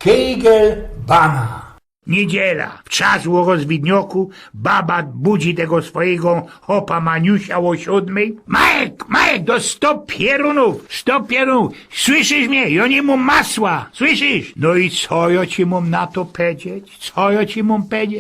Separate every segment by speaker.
Speaker 1: Kejgelbana.
Speaker 2: Niedziela, w czas o rozwidnioku, baba budzi tego swojego hopa Maniusia o 7:00. Majek, do 100 pierunów, słyszysz mnie, ja nie mam masła, słyszysz? No i co ja ci mam na to powiedzieć?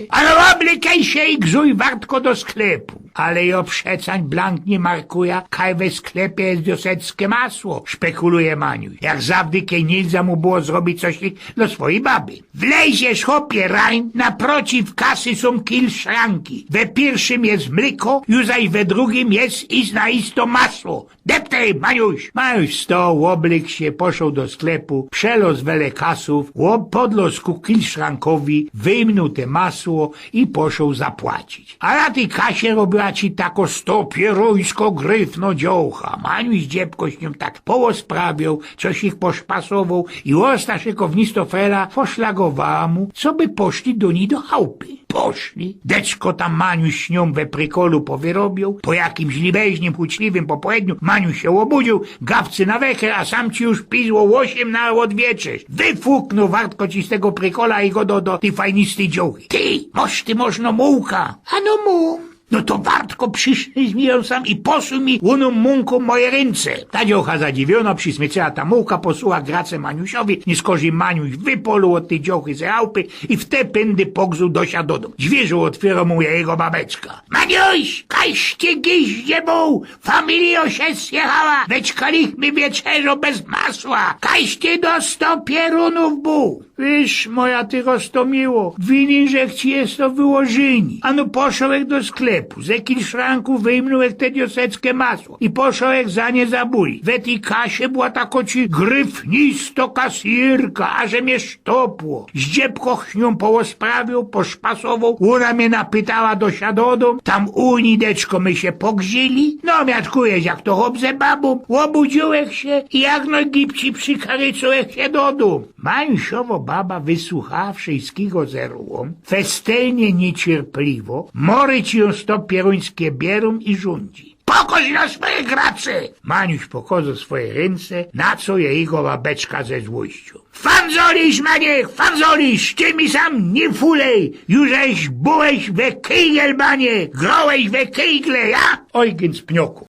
Speaker 2: Ale oblikaj się i gzuj wartko do sklepu. Ale ja przecań blank nie markuja, kaj we sklepie jest dioseckie masło, szpekuluje Maniuś. Jak zawdy nilza mu było zrobić coś dla swojej baby. Wleziesz, hopie, rań, naprociw kasy są kilszranki. We pierwszym jest mleko, juzaj we drugim jest isto masło. Deptej, Maniuś! Maniuś wstał, oblik się, poszł do sklepu, przelos wiele kasów, podlos ku kilszrankowi, wyjmnął te masło i poszł zapłacić. A na tej kasie robiła ci tako 100 pieruńsko gryfno dziołcha. Maniuś dziebko z nią tak połosprawiał, coś ich poszpasował i osta szykownictofela poszlagowała mu, co by poszli do niej do chałupy. Poszli. Deczko tam Maniuś z nią we prykolu powyrobił. Po jakimś libeźnym, huczliwym popołudniu Maniuś się obudził, gawcy na wekę, a sam ci już pizło 8 na odwieczesz. Wyfuknął wartko ci z tego prykola i go do tej fajnisty dziołchy. Ty można mułka. Ano mu. No to wartko przyszli z mnie sam i posuł mi łoną munką moje ręce. Ta dziołcha zadziwiona, przysmycała ta mułka, posuła gracę Maniusiowi, nie skorzy Maniuś wypoluł od tej dziołchy ze chałupy i w te pędy pogzuł dosia do domu. Dźwierzu otwiera mu jego babeczka. Maniuś, kaście giździe był, familio się zjechała, weczkaliśmy wieczerzo bez masła, kaście do 100 pierunów był. Wiesz, moja ty roztomiło, winin, że ci jest to wyłożyni. Ano poszłek do sklepu, ze kilszranku wyjmnąłek te dioseckie masło i poszłek za nie zabuli. We tej kasie była tako ci gryfnisto kasjerka, a że mnie sztopło. Zdziebko chnią połosprawił, poszpasował, ona mnie napytała do siadodą, tam unideczko my się pogrzili. No miatkujesz, jak to chłop ze babą, obudziłek się i jak no gipci przykarycułek się do domu. Maniusiowo baba wysłuchała wszystkiego zerłom, festelnie niecierpliwo, mory ci ją 100 pieruńskie bierą i rządzi. Pokoż na swoje grace! Maniuś pokozał swoje ręce, na co jego babeczka ze złością. Fanzolisz, Maniek, fanzolisz, ty mi sam nie fulej, jużeś byłeś we Kejgelbanie, grałeś we kejgle, ja? Oj, więc pnioku.